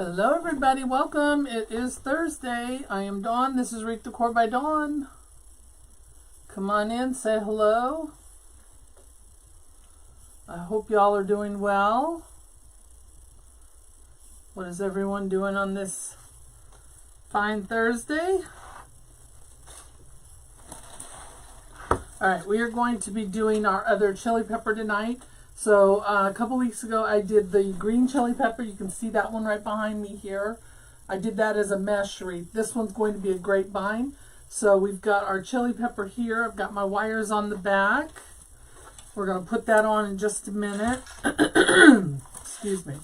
Hello everybody, welcome. It is Thursday. I am Dawn. This is Wreath Decor by Dawn. Come on in, say hello. I hope y'all are doing well. What is everyone doing on this fine Thursday? Alright, we are going to be doing our other chili pepper tonight. So a couple weeks ago I did the green chili pepper. You can see that one right behind me here. I did that as a mesh wreath. This one's going to be a grapevine. So we've got our chili pepper here. I've got my wires on the back. We're going to put that on in just a minute. Excuse me.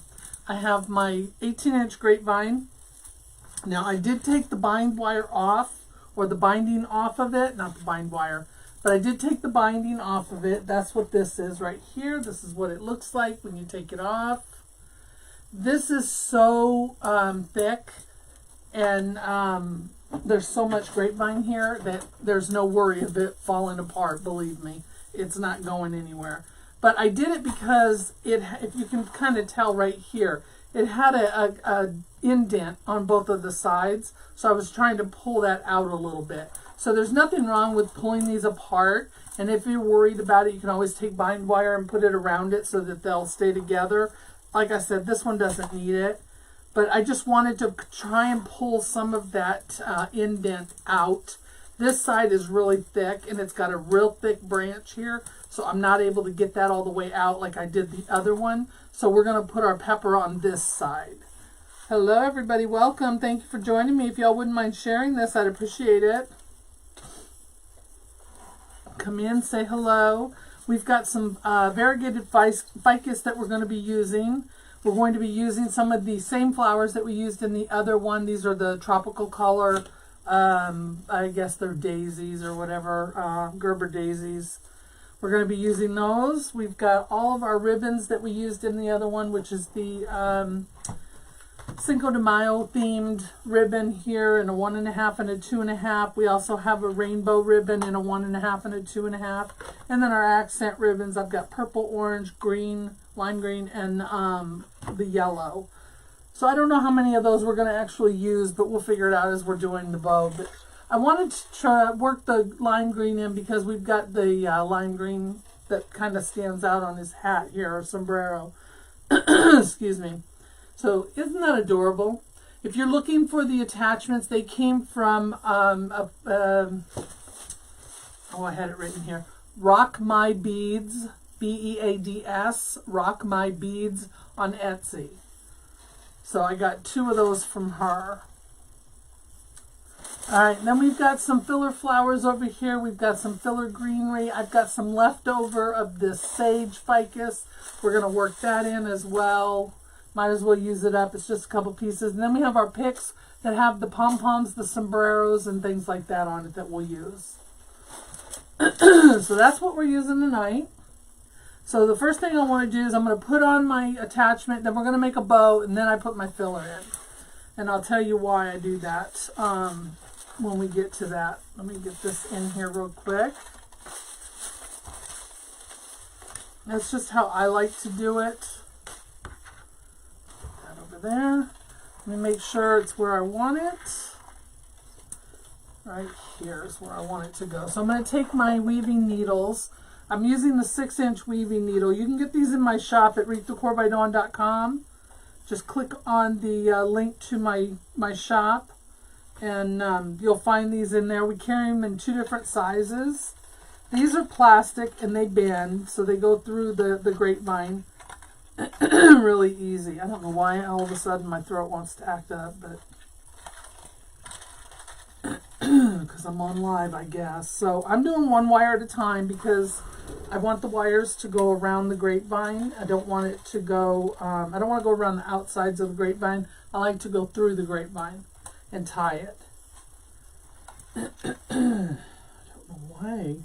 I have my 18-inch grapevine. Now I did take the bind wire off, or the binding off of it, not the bind wire. But I did take the binding off of it. That's what this is right here. This is what it looks like when you take it off. This is so thick, and there's so much grapevine here that there's no worry of it falling apart. Believe me, it's not going anywhere. But I did it because if you can kind of tell right here, it had a indent on both of the sides. So I was trying to pull that out a little bit. So there's nothing wrong with pulling these apart. And if you're worried about it, you can always take bind wire and put it around it so that they'll stay together. Like I said, this one doesn't need it. But I just wanted to try and pull some of that indent out. This side is really thick, and it's got a real thick branch here. So I'm not able to get that all the way out like I did the other one. So we're going to put our pepper on this side. Hello, everybody. Welcome. Thank you for joining me. If y'all wouldn't mind sharing this, I'd appreciate it. Come in, say hello. We've got some variegated ficus that we're going to be using. We're going to be using some of the same flowers that we used in the other one. These are the tropical color, I guess they're daisies or whatever, Gerber daisies. We're going to be using those. We've got all of our ribbons that we used in the other one, which is the Cinco de Mayo themed ribbon here in a 1.5 and a 2.5. We also have a rainbow ribbon in a 1.5 and a 2.5. And then our accent ribbons, I've got purple, orange, green, lime green, and the yellow. So I don't know how many of those we're going to actually use, but we'll figure it out as we're doing the bow. But I wanted to try work the lime green in because we've got the lime green that kind of stands out on his hat here, or sombrero. Excuse me. So isn't that adorable? If you're looking for the attachments, they came from, oh, I had it written here. Rock My Beads, B-E-A-D-S, Rock My Beads on Etsy. So I got 2 of those from her. All right, then we've got some filler flowers over here. We've got some filler greenery. I've got some leftover of this sage ficus. We're going to work that in as well. Might as well use it up. It's just a couple pieces. And then we have our picks that have the pom-poms, the sombreros, and things like that on it that we'll use. So that's what we're using tonight. So the first thing I want to do is I'm going to put on my attachment, then we're going to make a bow, and then I put my filler in. And I'll tell you why I do that when we get to that. Let me get this in here real quick. That's just how I like to do it. There. Let me make sure it's where I want it. Right here is where I want it to go. So I'm going to take my weaving needles. I'm using the 6-inch weaving needle. You can get these in my shop at wreathdecorbydawn.com. Just click on the link to my shop, and you'll find these in there. We carry them in 2 different sizes. These are plastic and they bend, so they go through the grapevine really easy. I don't know why all of a sudden my throat wants to act up, but because I'm on live, I guess. So I'm doing 1 wire at a time because I want the wires to go around the grapevine. I don't want it to go, I don't want to go around the outsides of the grapevine. I like to go through the grapevine and tie it. I don't know why.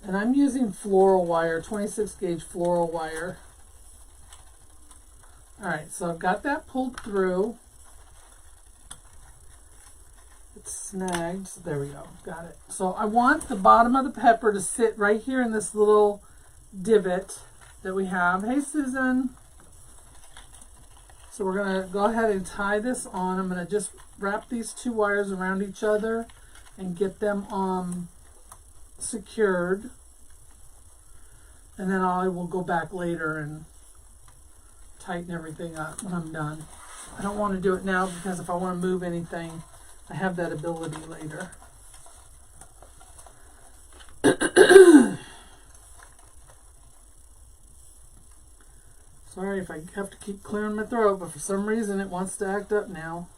And I'm using floral wire, 26 gauge floral wire. Alright, so I've got that pulled through. It's snagged. So there we go. Got it. So I want the bottom of the pepper to sit right here in this little divot that we have. Hey, Susan. So we're going to go ahead and tie this on. I'm going to just wrap these two wires around each other and get them secured. And then I will go back later and tighten everything up when I'm done. I don't want to do it now because if I want to move anything, I have that ability later. Sorry if I have to keep clearing my throat, but for some reason it wants to act up now.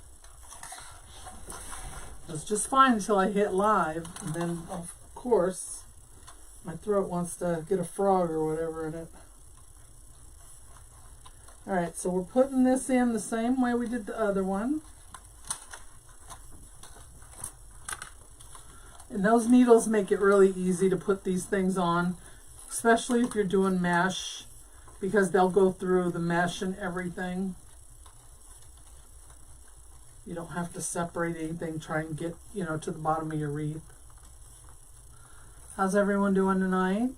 It's just fine until I hit live, and then of course my throat wants to get a frog or whatever in it. Alright, so we're putting this in the same way we did the other one. And those needles make it really easy to put these things on, especially if you're doing mesh, because they'll go through the mesh and everything. You don't have to separate anything, try and get, to the bottom of your wreath. How's everyone doing tonight?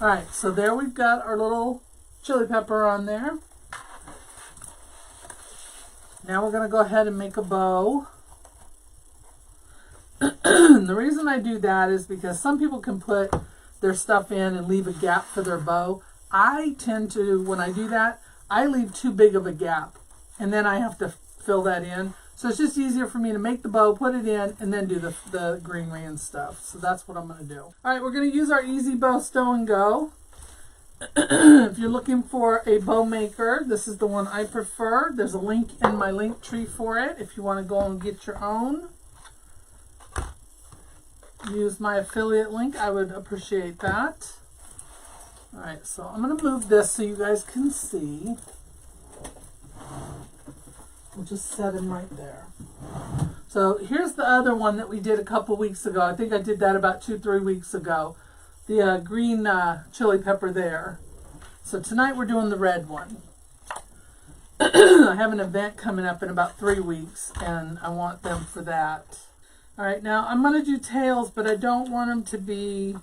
Alright, so there we've got our little chili pepper on there. Now we're going to go ahead and make a bow. The reason I do that is because some people can put their stuff in and leave a gap for their bow. I tend to, when I do that, I leave too big of a gap, and then I have to fill that in. So it's just easier for me to make the bow, put it in, and then do the greenery and stuff. So that's what I'm going to do. All right, we're going to use our Easy Bow Stow and Go. If you're looking for a bow maker, this is the one I prefer. There's a link in my link tree for it if you want to go and get your own. Use my affiliate link. I would appreciate that. All right, so I'm going to move this so you guys can see. We'll just set him right there. So here's the other one that we did a couple weeks ago. I think I did that about 2-3 weeks ago. The green chili pepper there. So tonight we're doing the red one. I have an event coming up in about 3 weeks, and I want them for that. All right, now I'm going to do tails, but I don't want them to be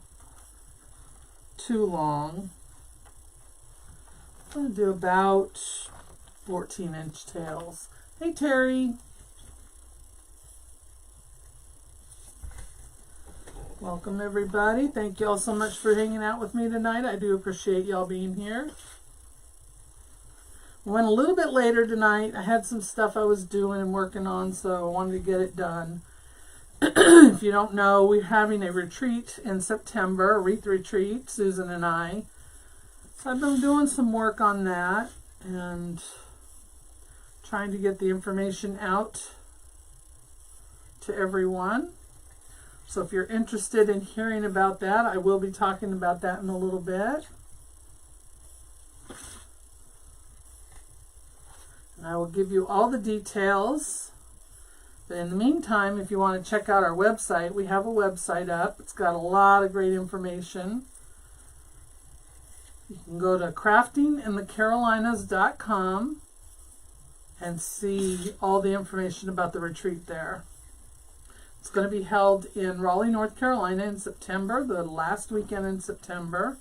too long. I'm going to do about 14-inch tails. Hey, Terry. Welcome, everybody. Thank you all so much for hanging out with me tonight. I do appreciate y'all being here. We went a little bit later tonight. I had some stuff I was doing and working on, so I wanted to get it done. If you don't know, we're having a retreat in September, a wreath retreat, Susan and I. So I've been doing some work on that and trying to get the information out to everyone. So if you're interested in hearing about that, I will be talking about that in a little bit. And I will give you all the details. But in the meantime, if you want to check out our website, we have a website up. It's got a lot of great information. You can go to craftinginthecarolinas.com and see all the information about the retreat there. It's going to be held in Raleigh, North Carolina in September, the last weekend in September.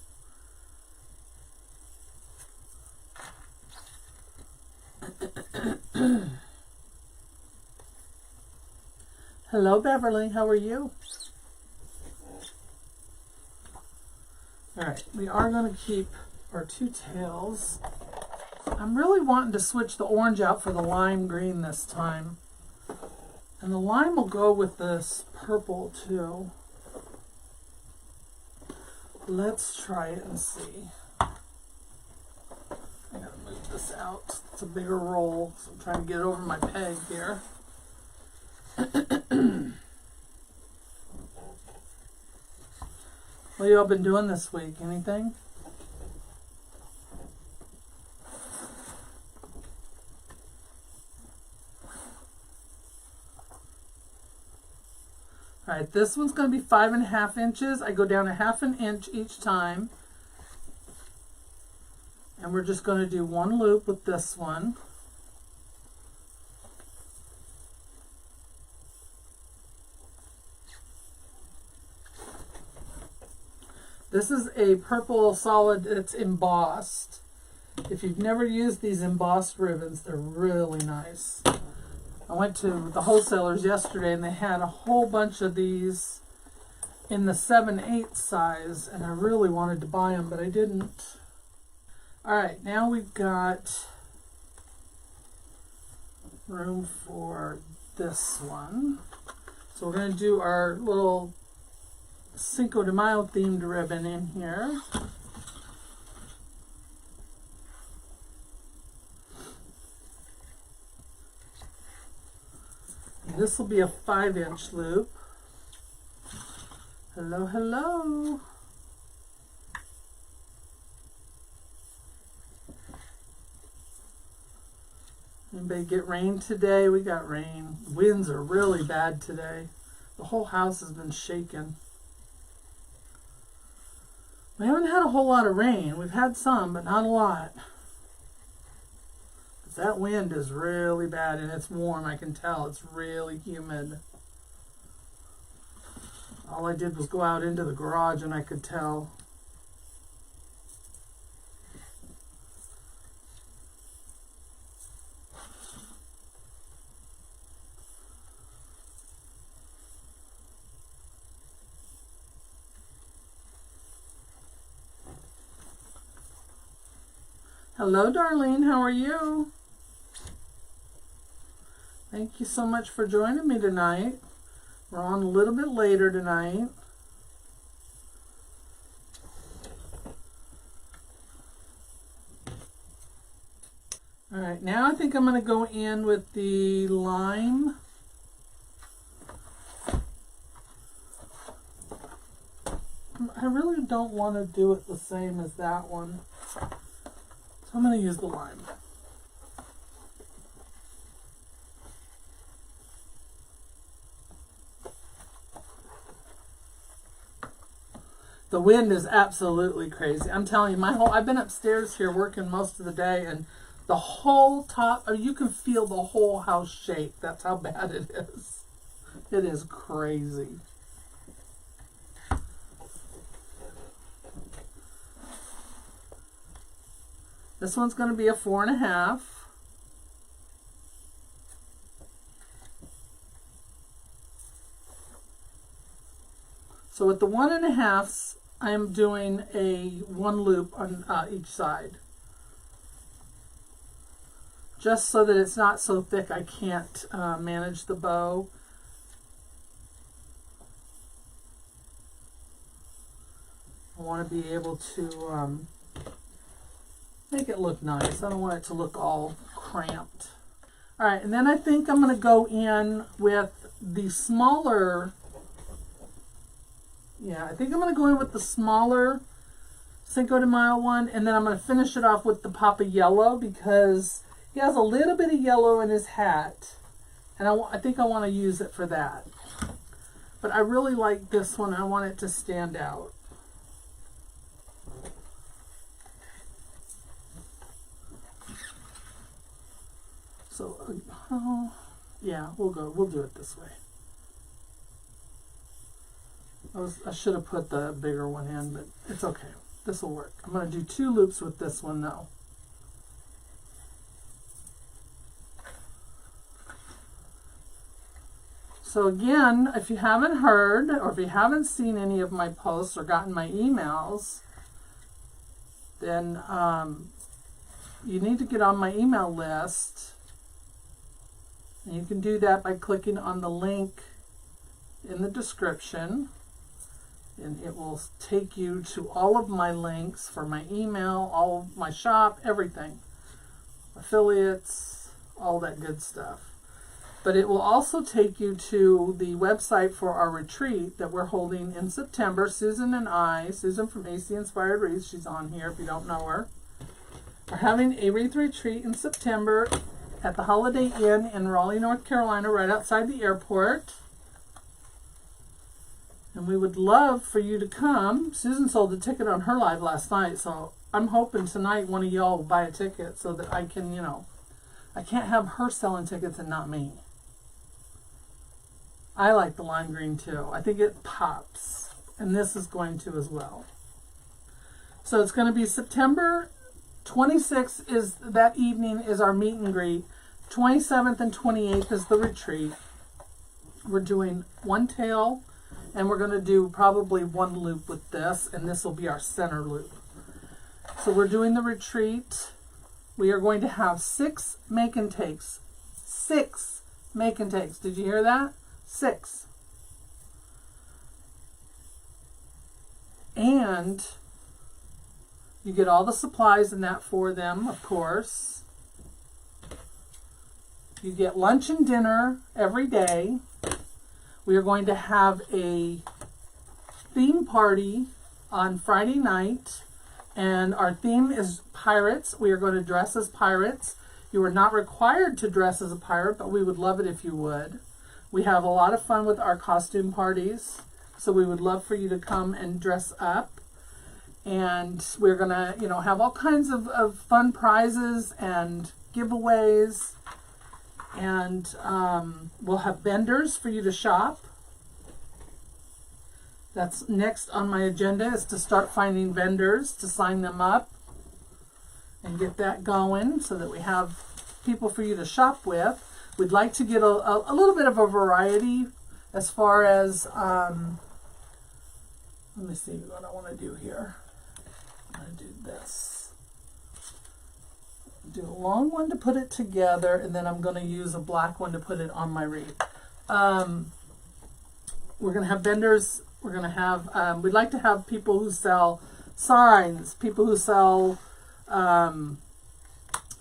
Hello, Beverly. How are you? All right, we are going to keep our two tails. I'm really wanting to switch the orange out for the lime green this time. And the lime will go with this purple too. Let's try it and see. I gotta move this out. It's a bigger roll, so I'm trying to get over my peg here. What have y'all been doing this week? Anything? All right, this one's going to be 5.5 inches. I go down 1/2 inch each time. And we're just going to do one loop with this one. This is a purple solid that's embossed. If you've never used these embossed ribbons, they're really nice. I went to the wholesalers yesterday and they had a whole bunch of these in the 7/8 size, and I really wanted to buy them, but I didn't. Alright, now we've got room for this one. So we're going to do our little Cinco de Mayo themed ribbon in here. This will be a 5-inch loop. Hello, hello. Anybody get rain today? We got rain. Winds are really bad today. The whole house has been shaken. We haven't had a whole lot of rain. We've had some, but not a lot. That wind is really bad, and it's warm. I can tell it's really humid. All I did was go out into the garage and I could tell. Hello, Darlene. How are you? Thank you so much for joining me tonight. We're on a little bit later tonight. All right, now I think I'm going to go in with the lime. I really don't want to do it the same as that one, so I'm going to use the lime. The wind is absolutely crazy. I'm telling you, I've been upstairs here working most of the day, and the whole top, you can feel the whole house shake. That's how bad it is. It is crazy. This one's going to be a 4.5. So with the 1.5s, I'm doing a 1 loop on each side. Just so that it's not so thick I can't manage the bow. I want to be able to make it look nice. I don't want it to look all cramped. All right, and then I think I'm going to go in with the smaller. Yeah, I think I'm going to go in with the smaller Cinco de Mayo one, and then I'm going to finish it off with the pop of yellow because he has a little bit of yellow in his hat, and I think I want to use it for that. But I really like this one. I want it to stand out. So, yeah, we'll do it this way. I should have put the bigger one in, but it's okay. This will work. I'm going to do 2 loops with this one though. So again, if you haven't heard or if you haven't seen any of my posts or gotten my emails, then you need to get on my email list. And you can do that by clicking on the link in the description. And it will take you to all of my links for my email, all of my shop, everything. Affiliates, all that good stuff. But it will also take you to the website for our retreat that we're holding in September. Susan and I, Susan from AC Inspired Wreaths, she's on here if you don't know her, are having a wreath retreat in September at the Holiday Inn in Raleigh, North Carolina, right outside the airport. And we would love for you to come. Susan sold a ticket on her live last night, so I'm hoping tonight one of y'all will buy a ticket so that I can, I can't have her selling tickets and not me. I like the lime green too. I think it pops, and this is going to as well. So it's going to be September 26th is that evening is our meet and greet. 27th and 28th is the retreat. We're doing one tail, and we're going to do probably one loop with this, and this will be our center loop. So we're doing the retreat. We are going to have 6 make and takes. 6 make and takes. Did you hear that? 6. And you get all the supplies in that for them, of course. You get lunch and dinner every day. We are going to have a theme party on Friday night, and our theme is pirates. We are going to dress as pirates. You are not required to dress as a pirate, but we would love it if you would. We have a lot of fun with our costume parties, so we would love for you to come and dress up. And we're going to, have all kinds of fun prizes and giveaways. And we'll have vendors for you to shop. That's next on my agenda, is to start finding vendors to sign them up and get that going so that we have people for you to shop with. We'd like to get a little bit of a variety as far as, let me see what I want to do here. I'm going to do this. Do a long one to put it together, and then I'm going to use a black one to put it on my wreath. We're going to have vendors. We're going to have, we'd like to have people who sell signs, people who sell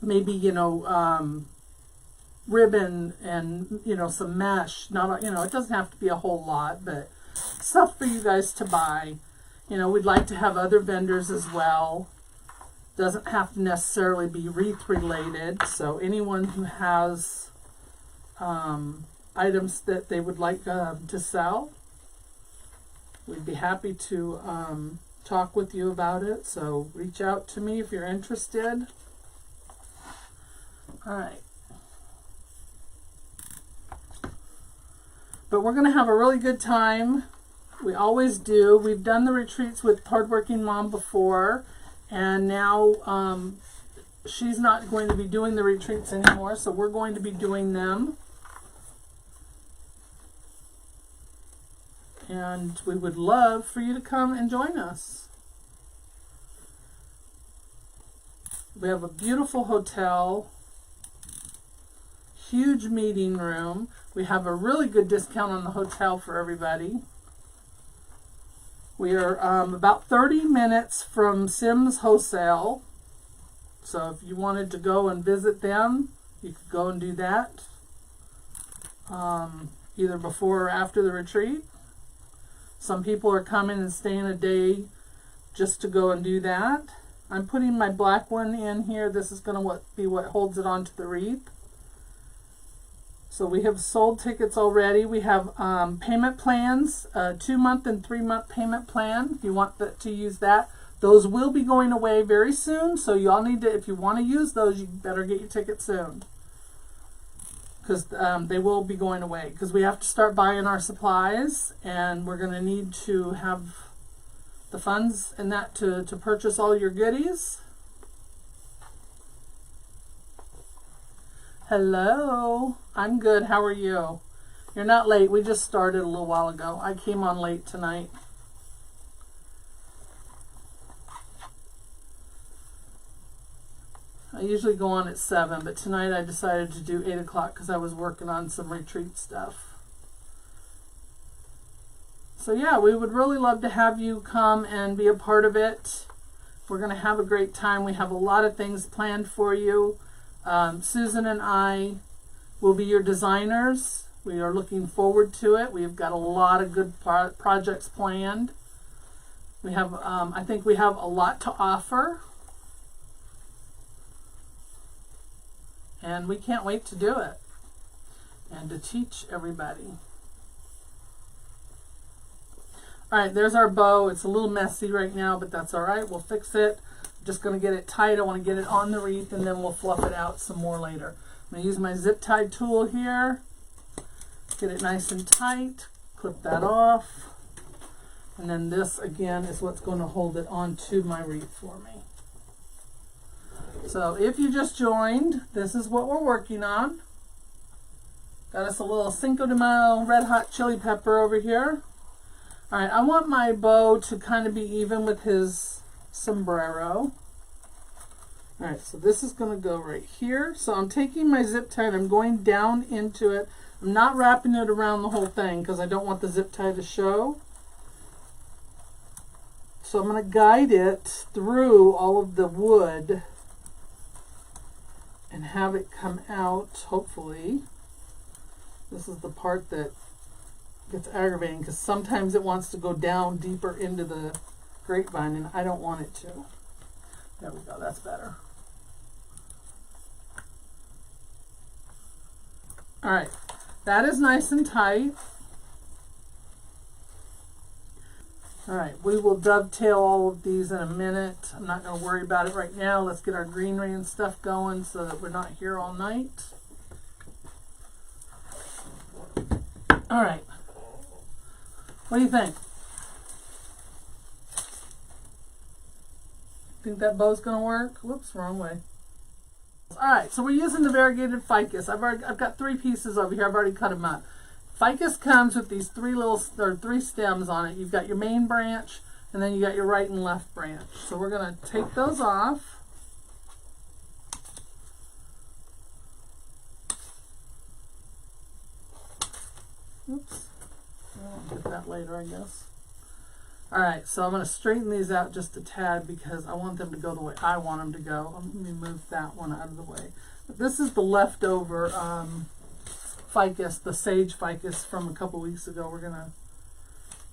maybe, ribbon and, some mesh. Not, it doesn't have to be a whole lot, but stuff for you guys to buy. We'd like to have other vendors as well. Doesn't have to necessarily be wreath related. So anyone who has items that they would like to sell, we'd be happy to talk with you about it. So reach out to me if you're interested. All right. But we're going to have a really good time. We always do. We've done the retreats with Hardworking Mom before. And now she's not going to be doing the retreats anymore, so we're going to be doing them. And we would love for you to come and join us. We have a beautiful hotel, huge meeting room. We have a really good discount on the hotel for everybody. We are about 30 minutes from Sims Wholesale. So if you wanted to go and visit them, you could go and do that. Either before or after the retreat. Some people are coming and staying a day just to go and do that. I'm putting my black one in here. This is going to be what holds it onto the wreath. So we have sold tickets already. We have payment plans, 2-month and 3-month payment plan. If you want to use that, those will be going away very soon. So you all need to, if you want to use those, you better get your ticket soon, because they will be going away. Because we have to start buying our supplies, and we're going to need to have the funds in that to purchase all your goodies. Hello, I'm good. How are you? You're not late. We just started a little while ago. I came on late tonight. I usually go on at 7, but tonight I decided to do 8 o'clock because I was working on some retreat stuff. So yeah, we would really love to have you come and be a part of it. We're going to have a great time. We have a lot of things planned for you. Susan and I will be your designers. We are looking forward to it. We've got a lot of good projects planned. We have, I think we have a lot to offer. And we can't wait to do it and to teach everybody. All right, there's our bow. It's a little messy right now, but that's all right. We'll fix it. Just going to get it tight. I want to get it on the wreath, and then we'll fluff it out some more later. I'm going to use my zip tie tool here. Get it nice and tight. Clip that off. And then this again is what's going to hold it onto my wreath for me. So if you just joined, this is what we're working on. Got us a little Cinco de Mayo red hot chili pepper over here. All right, I want my bow to kind of be even with his sombrero. All right, so this is going to go right here. So I'm taking my zip tie and I'm going down into it. I'm not wrapping it around the whole thing because I don't want the zip tie to show. So I'm going to guide it through all of the wood and have it come out, hopefully. This is the part that gets aggravating because sometimes it wants to go down deeper into the grapevine and I don't want it to. There we go, that's better. All right, that is nice and tight. All right, we will dovetail all of these in a minute. I'm not going to worry about it right now. Let's get our greenery and stuff going so that we're not here all night. All right, what do you think? Think that bow's going to work? Whoops, wrong way. All right, so we're using the variegated ficus. I've got 3 pieces over here. I've already cut them up. Ficus comes with these 3 stems on it. You've got your main branch, and then you got your right and left branch. So we're going to take those off. Oops. I'll get that later, I guess. All right, so I'm going to straighten these out just a tad because I want them to go the way I want them to go. Let me move that one out of the way. But this is the leftover ficus, the sage ficus from a couple weeks ago. We're going to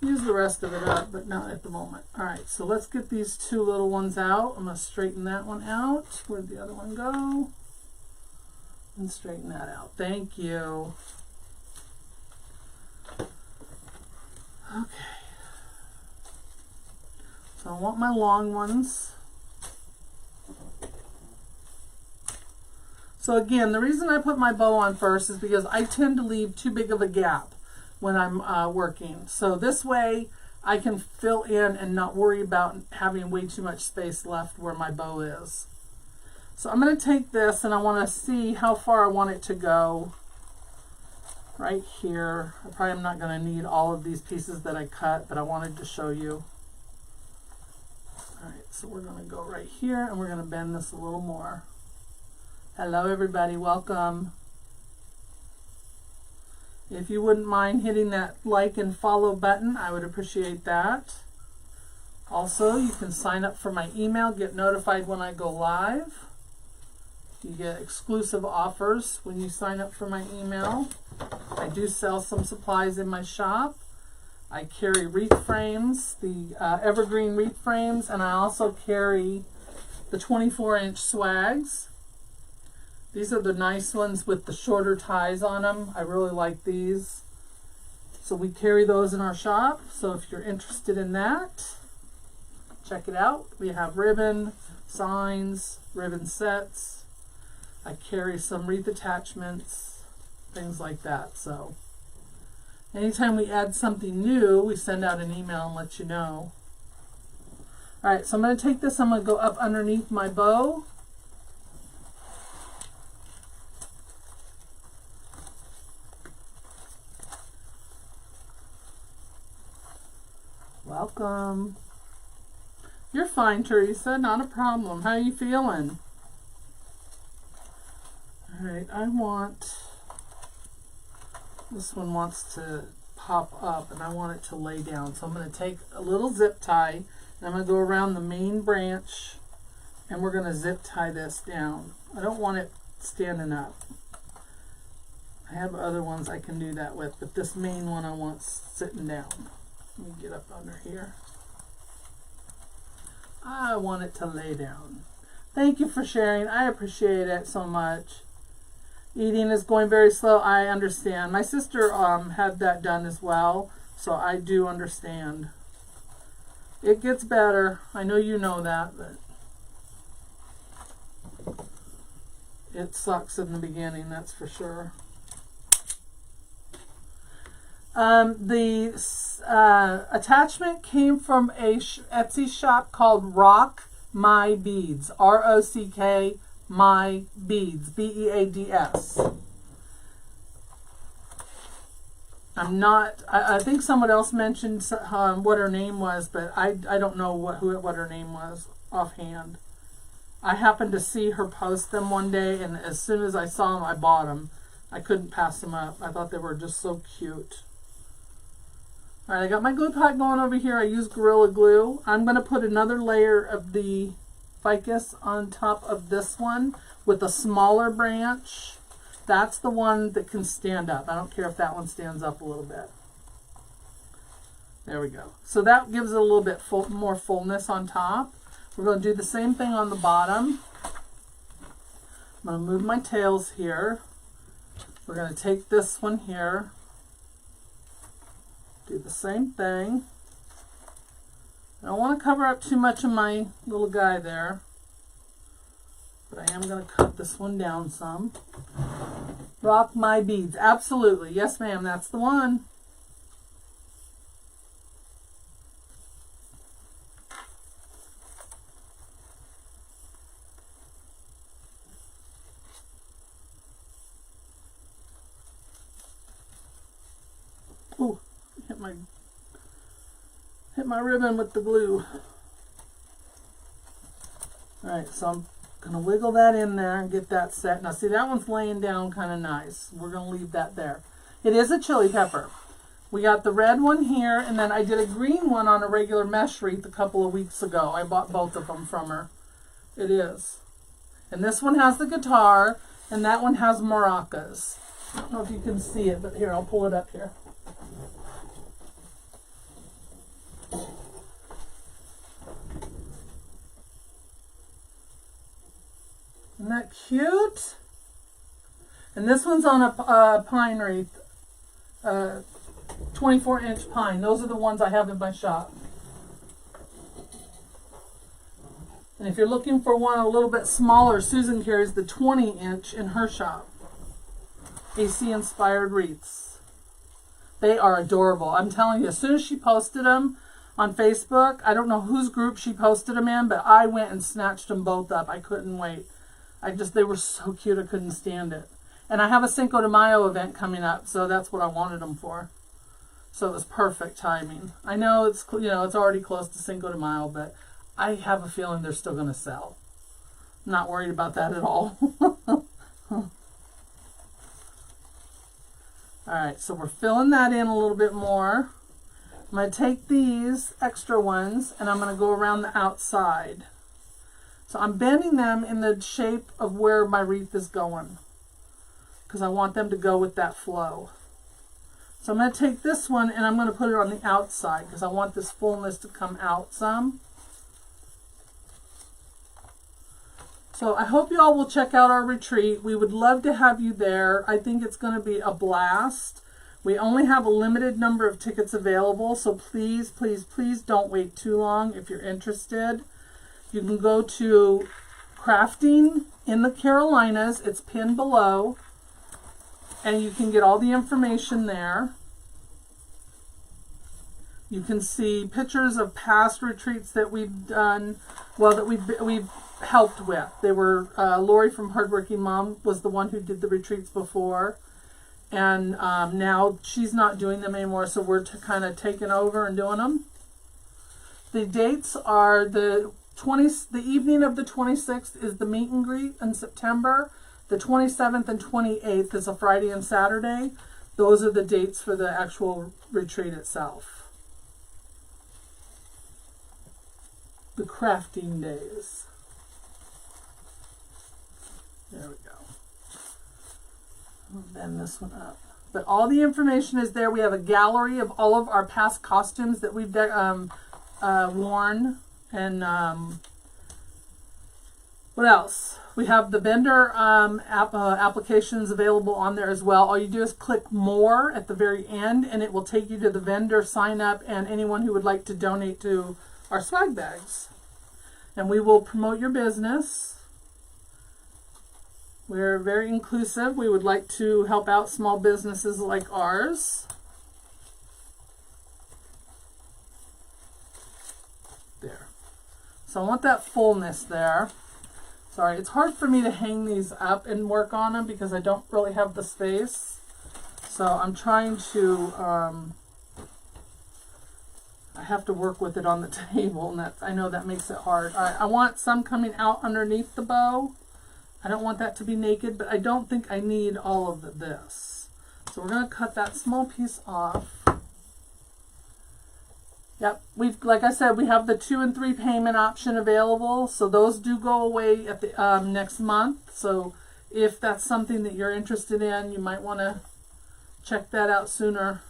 use the rest of it up, but not at the moment. All right, so let's get these 2 little ones out. I'm going to straighten that one out. Where'd the other one go? And straighten that out. Thank you. Okay. So I want my long ones. So again, the reason I put my bow on first is because I tend to leave too big of a gap when I'm working. So this way I can fill in and not worry about having way too much space left where my bow is. So I'm going to take this and I want to see how far I want it to go. Right here. I probably am not going to need all of these pieces that I cut, but I wanted to show you. All right, so we're going to go right here and we're going to bend this a little more. Hello everybody, welcome. If you wouldn't mind hitting that like and follow button, I would appreciate that. Also, you can sign up for my email, get notified when I go live. You get exclusive offers when you sign up for my email. I do sell some supplies in my shop. I carry wreath frames, the evergreen wreath frames, and I also carry the 24-inch swags. These are the nice ones with the shorter ties on them. I really like these. So we carry those in our shop. So if you're interested in that, check it out. We have ribbon, signs, ribbon sets. I carry some wreath attachments, things like that. So anytime we add something new, we send out an email and let you know. All right, so I'm going to take this, I'm going to go up underneath my bow. Welcome. You're fine, Teresa, not a problem. How are you feeling? All right, I want, this one wants to pop up and I want it to lay down. So I'm going to take a little zip tie and I'm going to go around the main branch and we're going to zip tie this down. I don't want it standing up. I have other ones I can do that with, but this main one I want sitting down. Let me get up under here. I want it to lay down. Thank you for sharing. I appreciate it so much. Eating is going very slow. I understand. My sister had that done as well, so I do understand. It gets better. I know you know that, but it sucks in the beginning, that's for sure. The attachment came from a Etsy shop called Rock My Beads. R-O-C-K My Beads. B-E-A-D-S. I think someone else mentioned what her name was, but I don't know what her name was offhand. I happened to see her post them one day, and as soon as I saw them, I bought them. I couldn't pass them up. I thought they were just so cute. All right, I got my glue pot going over here. I use Gorilla Glue. I'm going to put another layer of the ficus on top of this one with a smaller branch. That's the one that can stand up. I don't care if that one stands up a little bit. There we go. So that gives it a little bit more fullness on top. We're going to do the same thing on the bottom. I'm going to move my tails here. We're going to take this one here. Do the same thing. I don't want to cover up too much of my little guy there, but I am going to cut this one down some. Rock My Beads. Absolutely. Yes, ma'am. That's the one. Ooh, hit my ribbon with the glue. Alright, so I'm going to wiggle that in there and get that set. Now see, that one's laying down kind of nice. We're going to leave that there. It is a chili pepper. We got the red one here, and then I did a green one on a regular mesh wreath a couple of weeks ago. I bought both of them from her. It is. And this one has the guitar, and that one has maracas. I don't know if you can see it, but here, I'll pull it up here. Isn't that cute? And this one's on a pine wreath, 24-inch pine. Those are the ones I have in my shop. And if you're looking for one a little bit smaller, Susan carries the 20-inch in her shop. AC-inspired wreaths. They are adorable. I'm telling you, as soon as she posted them on Facebook, I don't know whose group she posted them in, but I went and snatched them both up. I couldn't wait. They were so cute, I couldn't stand it. And I have a Cinco de Mayo event coming up, so that's what I wanted them for. So it was perfect timing. I know it's already close to Cinco de Mayo, but I have a feeling they're still going to sell. I'm not worried about that at all. Alright, so we're filling that in a little bit more. I'm going to take these extra ones and I'm going to go around the outside. So I'm bending them in the shape of where my wreath is going, because I want them to go with that flow. So I'm going to take this one and I'm going to put it on the outside because I want this fullness to come out some. So I hope you all will check out our retreat. We would love to have you there. I think it's going to be a blast. We only have a limited number of tickets available, so please, please, please don't wait too long if you're interested. You can go to Crafting in the Carolinas. It's pinned below. And you can get all the information there. You can see pictures of past retreats that we've done, well, that we've helped with. They were, Lori from Hardworking Mom was the one who did the retreats before. And now she's not doing them anymore, so we're kind of taking over and doing them. The dates are the evening of the 26th is the meet and greet in September. The 27th and 28th is a Friday and Saturday. Those are the dates for the actual retreat itself. The crafting days. There we go. I'll bend this one up. But all the information is there. We have a gallery of all of our past costumes that we've worn. And what else? We have the vendor applications available on there as well. All you do is click more at the very end and it will take you to the vendor sign up and anyone who would like to donate to our swag bags. And we will promote your business. We're very inclusive. We would like to help out small businesses like ours. So I want that fullness there. Sorry, it's hard for me to hang these up and work on them because I don't really have the space. So I'm trying to, I have to work with it on the table, and that's, I know that makes it hard. All right, I want some coming out underneath the bow. I don't want that to be naked, but I don't think I need all of this. So we're going to cut that small piece off. Yep, like I said, we have the 2 and 3 payment option available, so those do go away at the next month. So if that's something that you're interested in, you might want to check that out sooner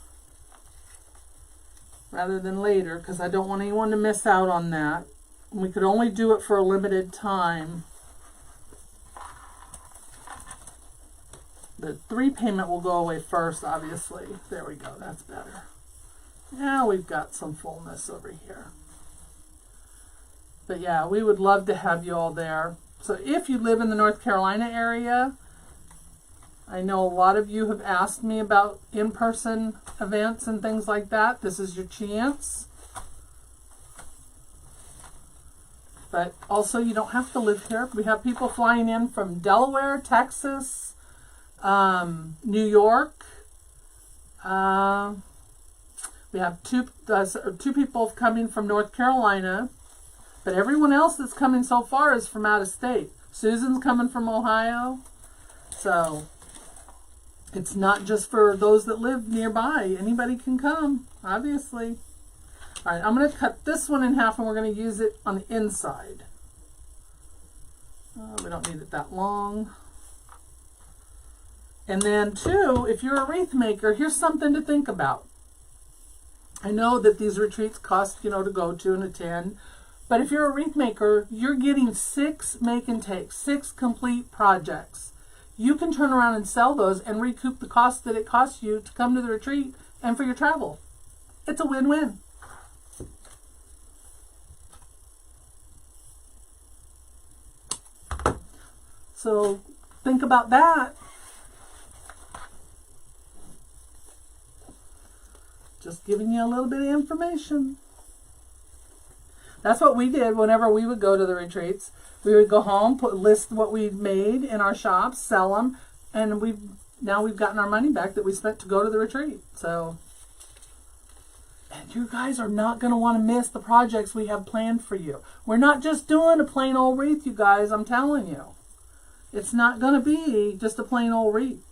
rather than later, because I don't want anyone to miss out on that. We could only do it for a limited time. The 3 payment will go away first, obviously. There we go, that's better. Now we've got some fullness over here. But yeah, we would love to have you all there. So if you live in the North Carolina area, I know a lot of you have asked me about in-person events and things like that. This is your chance. But also, you don't have to live here. We have people flying in from Delaware, Texas, New York. We have two people coming from North Carolina, but everyone else that's coming so far is from out of state. Susan's coming from Ohio, so it's not just for those that live nearby. Anybody can come, obviously. All right, I'm going to cut this one in half, and we're going to use it on the inside. We don't need it that long. And then, too, if you're a wreath maker, here's something to think about. I know that these retreats cost, to go to and attend, but if you're a wreath maker, you're getting 6 make and takes, 6 complete projects. You can turn around and sell those and recoup the cost that it costs you to come to the retreat and for your travel. It's a win-win. So think about that. Just giving you a little bit of information. That's what we did whenever we would go to the retreats. We would go home, list what we'd made in our shops, sell them, and now we've gotten our money back that we spent to go to the retreat. So, and you guys are not going to want to miss the projects we have planned for you. We're not just doing a plain old wreath, you guys, I'm telling you. It's not going to be just a plain old wreath.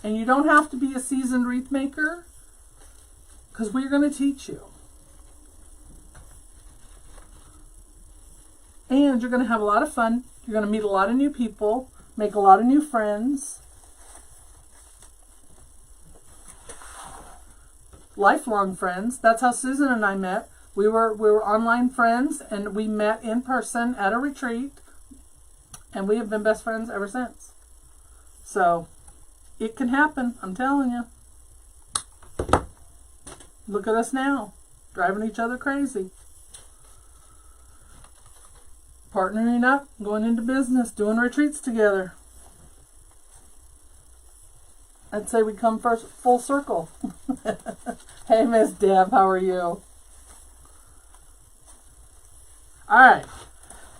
And you don't have to be a seasoned wreath maker, because we're going to teach you. And you're going to have a lot of fun. You're going to meet a lot of new people, make a lot of new friends. Lifelong friends. That's how Susan and I met. We were online friends, and we met in person at a retreat, and we have been best friends ever since. So it can happen, I'm telling you. Look at us now, driving each other crazy. Partnering up, going into business, doing retreats together. I'd say we come first full circle. Hey, Miss Deb, how are you? Alright,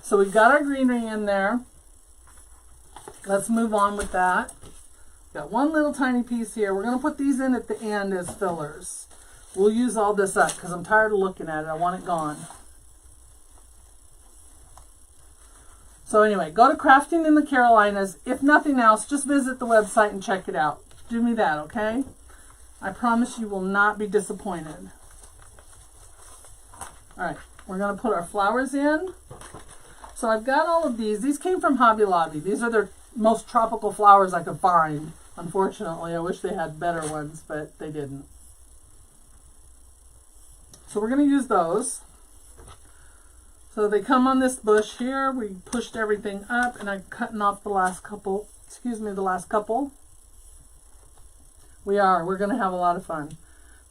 so we've got our greenery in there. Let's move on with that. Got one little tiny piece here. We're going to put these in at the end as fillers. We'll use all this up because I'm tired of looking at it. I want it gone. So anyway, go to Crafting in the Carolinas. If nothing else, just visit the website and check it out. Do me that, okay? I promise you will not be disappointed. Alright, we're going to put our flowers in. So I've got all of these. These came from Hobby Lobby. These are their most tropical flowers I could find. Unfortunately, I wish they had better ones, but they didn't. So we're going to use those. So they come on this bush here. We pushed everything up, and I'm cutting off the last couple. The last couple. We're going to have a lot of fun.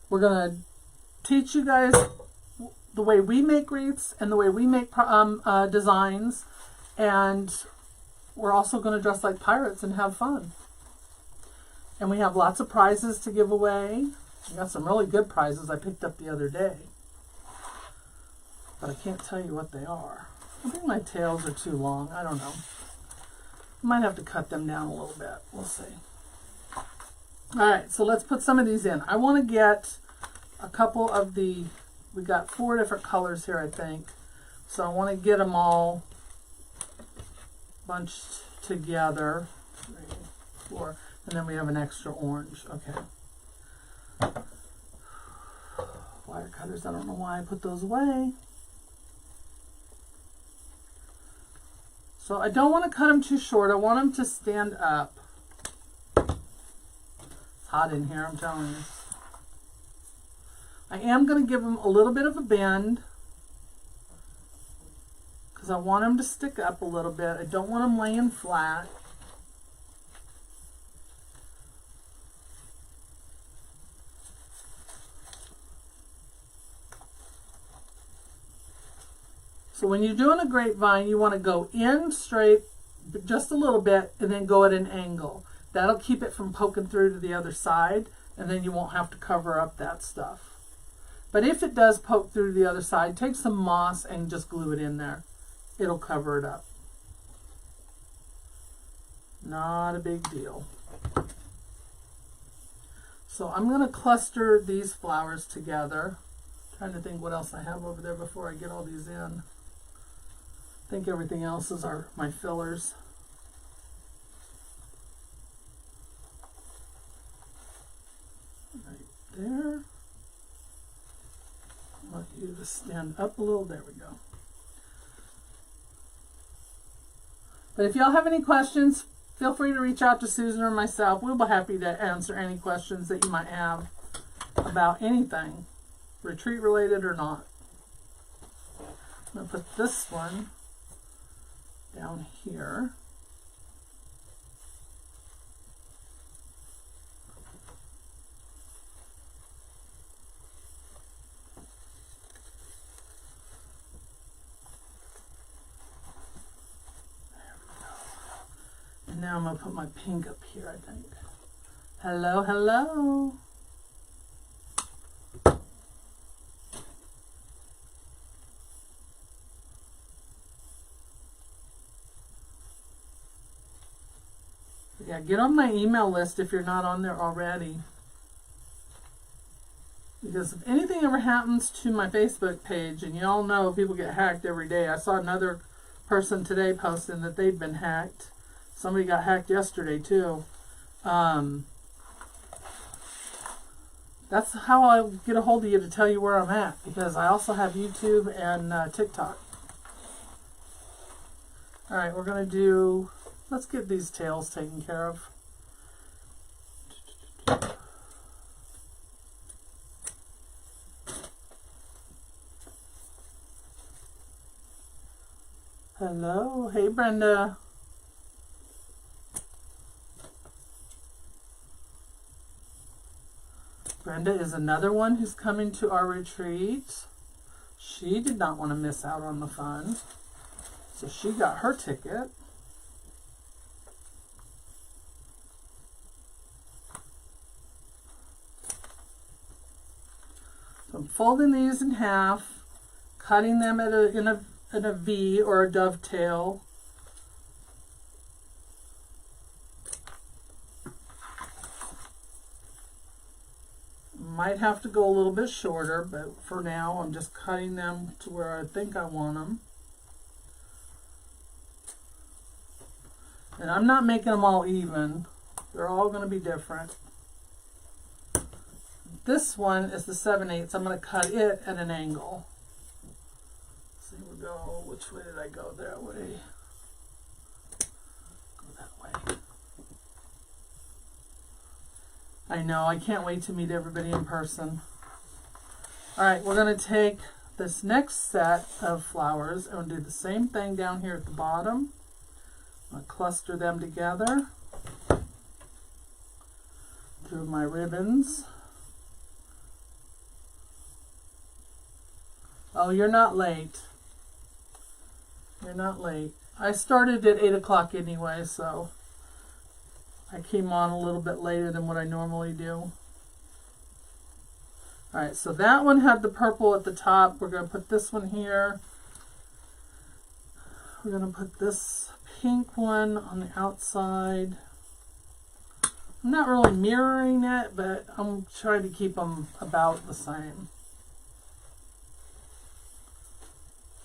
We're going to teach you guys the way we make wreaths and the way we make designs. And we're also going to dress like pirates and have fun. And we have lots of prizes to give away. We got some really good prizes I picked up the other day. but I can't tell you what they are. I think my tails are too long. I don't know. Might have to cut them down a little bit. We'll see. All right, so let's put some of these in. I want to get a couple of the, we got 4 different colors here, I think. So I want to get them all bunched together. 3, 4, and then we have an extra orange. Okay. Wire cutters, I don't know why I put those away. So I don't want to cut them too short. I want them to stand up. It's hot in here, I'm telling you. I am going to give them a little bit of a bend because I want them to stick up a little bit. I don't want them laying flat. So when you're doing a grapevine, you want to go in straight just a little bit and then go at an angle. That'll keep it from poking through to the other side, and then you won't have to cover up that stuff. But if it does poke through to the other side, take some moss and just glue it in there. It'll cover it up. Not a big deal. So I'm going to cluster these flowers together. Trying to think what else I have over there before I get all these in. I think everything else is my fillers. Right there. I want you to stand up a little. There we go. But if y'all have any questions, feel free to reach out to Susan or myself. We'll be happy to answer any questions that you might have about anything, retreat related or not. I'm going to put this one down here. And now I'm going to put my pink up here, I think. Hello, hello. Yeah, get on my email list if you're not on there already. Because if anything ever happens to my Facebook page, and you all know people get hacked every day. I saw another person today posting that they'd been hacked. Somebody got hacked yesterday too. That's how I get a hold of you, to tell you where I'm at. Because I also have YouTube and TikTok. Alright, we're going to do... Let's get these tails taken care of. Hello. Hey, Brenda. Brenda is another one who's coming to our retreat. She did not want to miss out on the fun, so she got her ticket. So I'm folding these in half, cutting them in a V or a dovetail. Might have to go a little bit shorter, but for now I'm just cutting them to where I think I want them. And I'm not making them all even. They're all going to be different. This one is the 7/8. I'm going to cut it at an angle. So here we go. Which way did I go? That way. Go that way. I know. I can't wait to meet everybody in person. Alright, we're going to take this next set of flowers and do the same thing down here at the bottom. I'm going to cluster them together through my ribbons. Oh, you're not late. You're not late. I started at 8 o'clock anyway, so I came on a little bit later than what I normally do. All right, so that one had the purple at the top. We're going to put this one here. We're going to put this pink one on the outside. I'm not really mirroring it, but I'm trying to keep them about the same.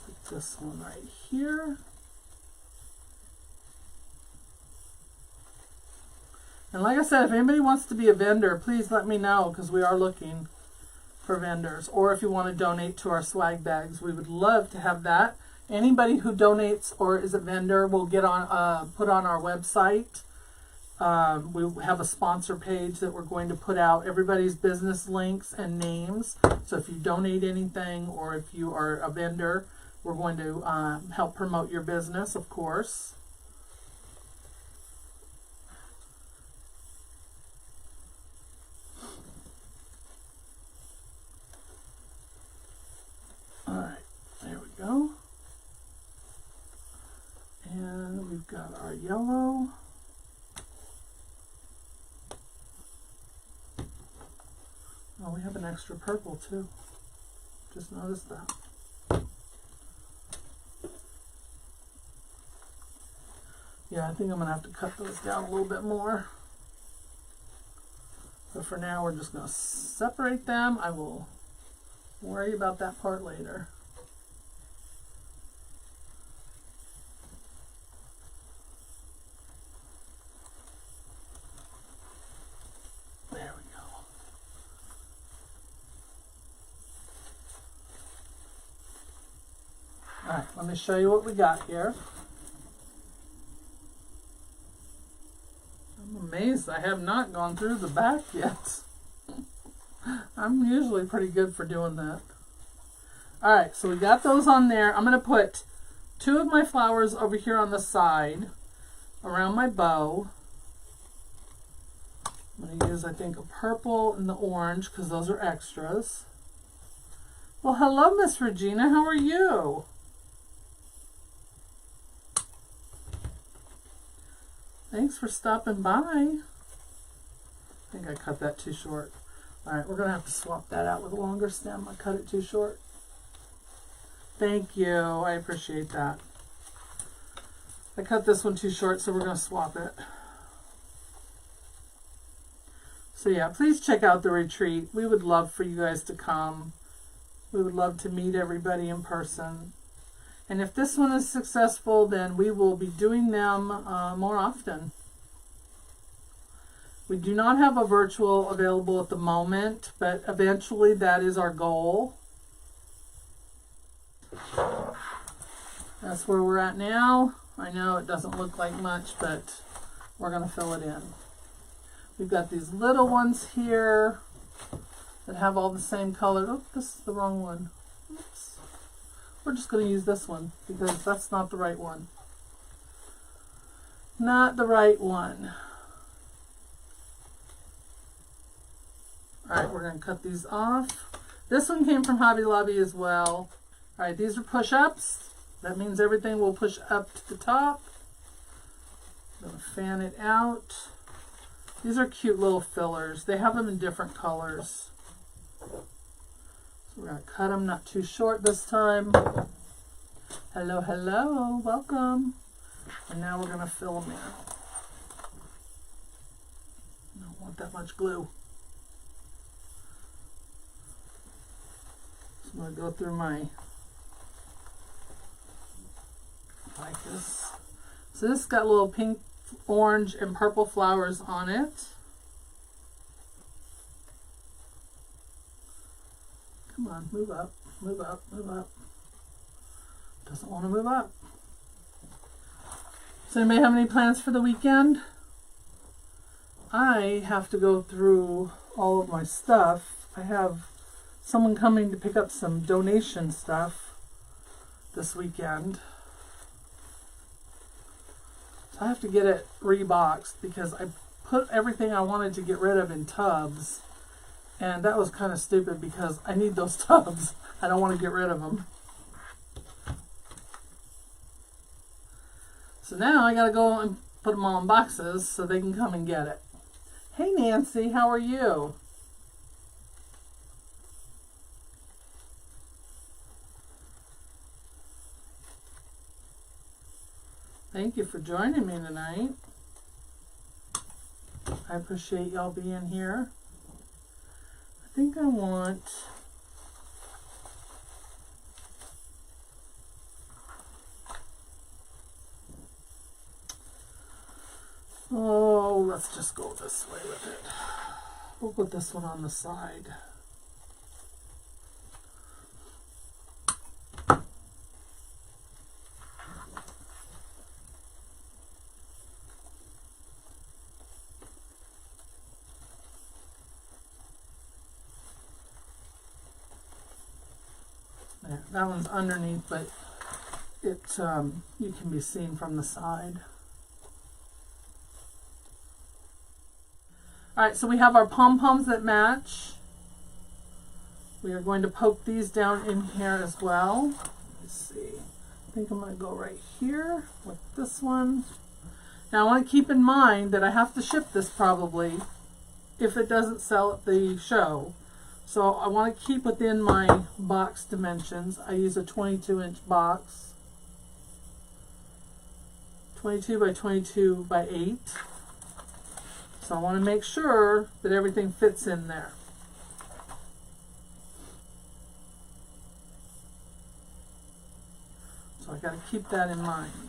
Put this one right here. And like I said, if anybody wants to be a vendor, please let me know, because we are looking for vendors. Or if you want to donate to our swag bags, we would love to have that. Anybody who donates or is a vendor will get on put on our website. We have a sponsor page that we're going to put out everybody's business links and names. So if you donate anything or if you are a vendor, we're going to help promote your business, of course. All right, there we go. And we've got our yellow. Oh, we have an extra purple too. Just noticed that. Yeah, I think I'm gonna have to cut those down a little bit more. But for now, we're just gonna separate them. I will worry about that part later. There we go. All right, let me show you what we got here. I'm amazed I have not gone through the back yet. I'm usually pretty good for doing that. All right, so we got those on there. I'm going to put 2 of my flowers over here on the side around my bow. I'm going to use, I think, a purple and the orange because those are extras. Well, hello, Miss Regina. How are you? Thanks for stopping by. I think I cut that too short. All right, we're going to have to swap that out with a longer stem. I cut it too short. Thank you. I appreciate that. I cut this one too short, so we're going to swap it. So yeah, please check out the retreat. We would love for you guys to come. We would love to meet everybody in person. And if this one is successful, then we will be doing them more often. We do not have a virtual available at the moment, but eventually that is our goal. That's where we're at now. I know it doesn't look like much, but we're going to fill it in. We've got these little ones here that have all the same color. Oh, this is the wrong one. Oops. We're just going to use this one because that's not the right one. Not the right one. All right, we're going to cut these off. This one came from Hobby Lobby as well. All right, these are push-ups. That means everything will push up to the top. I'm going to fan it out. These are cute little fillers. They have them in different colors. So we're going to cut them not too short this time. Hello, hello, welcome. And now we're going to fill them in. I don't want that much glue. So I'm going to go through my, like this. So this has got little pink, orange, and purple flowers on it. Come on, move up, move up, move up. Doesn't want to move up. Does anybody have any plans for the weekend? I have to go through all of my stuff. I have someone coming to pick up some donation stuff this weekend. So I have to get it reboxed because I put everything I wanted to get rid of in tubs. And that was kind of stupid because I need those tubs. I don't want to get rid of them. So now I got to go and put them all in boxes so they can come and get it. Hey Nancy, how are you? Thank you for joining me tonight. I appreciate y'all being here. I think I want... Oh, let's just go this way with it. We'll put this one on the side. There, that one's underneath, but it you can be seen from the side. Alright, so we have our pom-poms that match. We are going to poke these down in here as well. Let's see. I think I'm going to go right here with this one. Now I want to keep in mind that I have to ship this probably if it doesn't sell at the show. So I want to keep within my box dimensions. I use a 22-inch box. 22 by 22 by 8. So I want to make sure that everything fits in there. So I got to keep that in mind.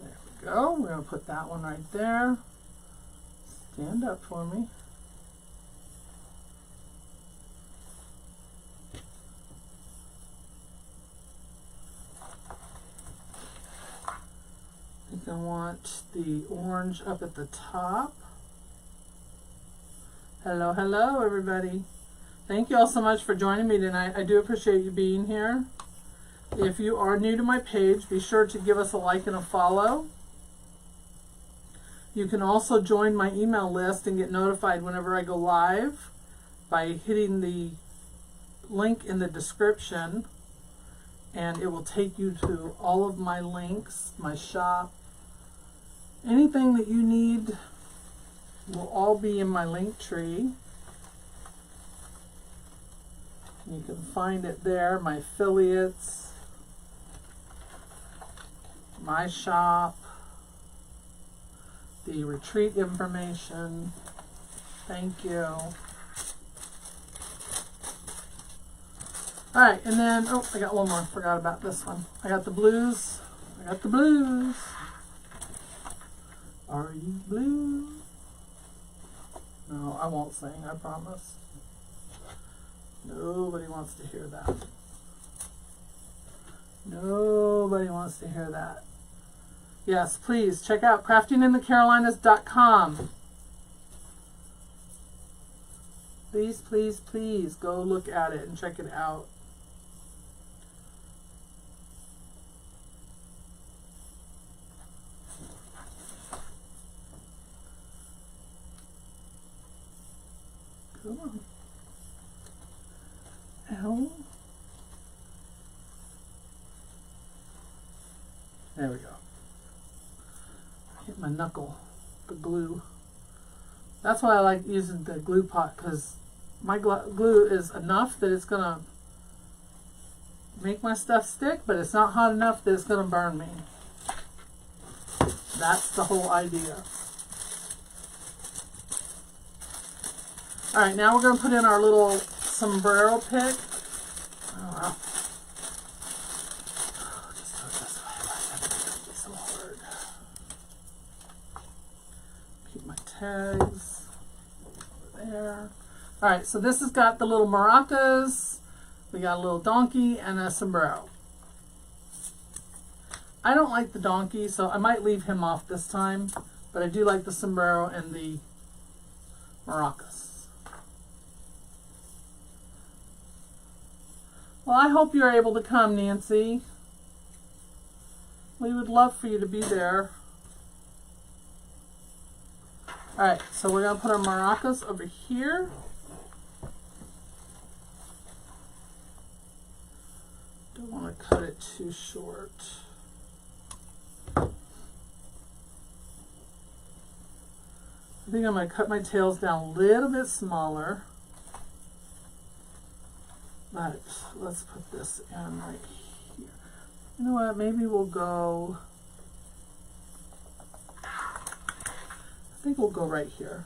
There we go. We're going to put that one right there. Stand up for me. I want the orange up at the top. Hello, hello everybody. Thank you all so much for joining me tonight. I do appreciate you being here. If you are new to my page, be sure to give us a like and a follow. You can also join my email list and get notified whenever I go live by hitting the link in the description, and it will take you to all of my links, my shop. Anything that you need will all be in my link tree. You can find it there, my affiliates, my shop, the retreat information. Thank you. Alright, and then, oh, I got one more. Forgot about this one. I got the blues. I got the blues. Are you blue? No, I won't sing, I promise. Nobody wants to hear that. Nobody wants to hear that. Yes, please check out craftinginthecarolinas.com. Please, please, please go look at it and check it out. Come on. Ow. There we go. Hit my knuckle, the glue. That's why I like using the glue pot, because my glue is enough that it's going to make my stuff stick, but it's not hot enough that it's going to burn me. That's the whole idea. Alright, now we're going to put in our little sombrero pick. Oh, wow. Just do it this way. Why does that have to be so hard? Keep my tags over there. Alright, so this has got the little maracas. We got a little donkey and a sombrero. I don't like the donkey, so I might leave him off this time. But I do like the sombrero and the maracas. Well, I hope you're able to come, Nancy. We would love for you to be there. Alright, so we're going to put our maracas over here. Don't want to cut it too short. I think I'm going to cut my tails down a little bit smaller. But let's put this in right here. You know what? Maybe we'll go, I think we'll go right here.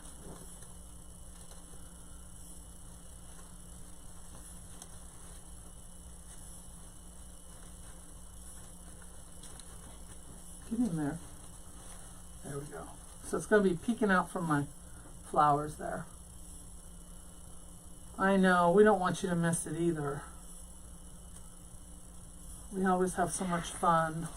Get in there. There we go. So it's going to be peeking out from my flowers there. I know, we don't want you to miss it either. We always have so much fun.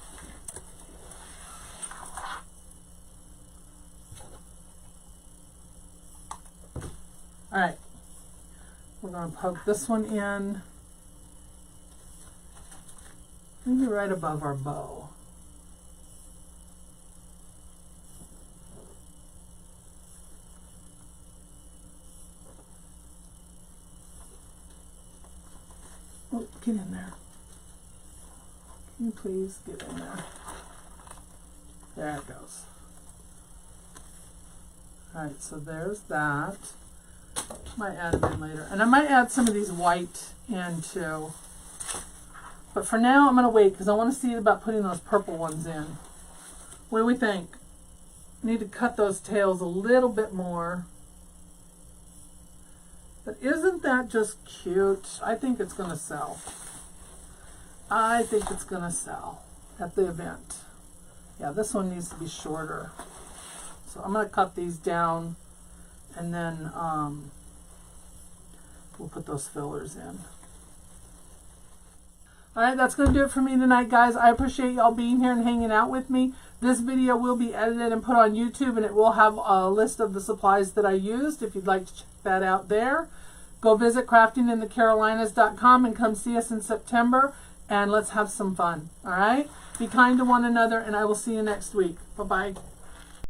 Alright, we're going to poke this one in, maybe right above our bow. Oh, get in there. Can you please get in there? There it goes. Alright, so there's that. Might add them in later. And I might add some of these white in too. But for now, I'm going to wait because I want to see about putting those purple ones in. What do we think? Need to cut those tails a little bit more. But isn't that just cute? I think it's going to sell. I think it's going to sell at the event. Yeah, this one needs to be shorter. So I'm going to cut these down and then we'll put those fillers in. Alright, that's going to do it for me tonight, guys. I appreciate y'all being here and hanging out with me. This video will be edited and put on YouTube, and it will have a list of the supplies that I used if you'd like to check that out there. Go visit craftinginthecarolinas.com and come see us in September, and let's have some fun. Alright? Be kind to one another, and I will see you next week. Bye-bye.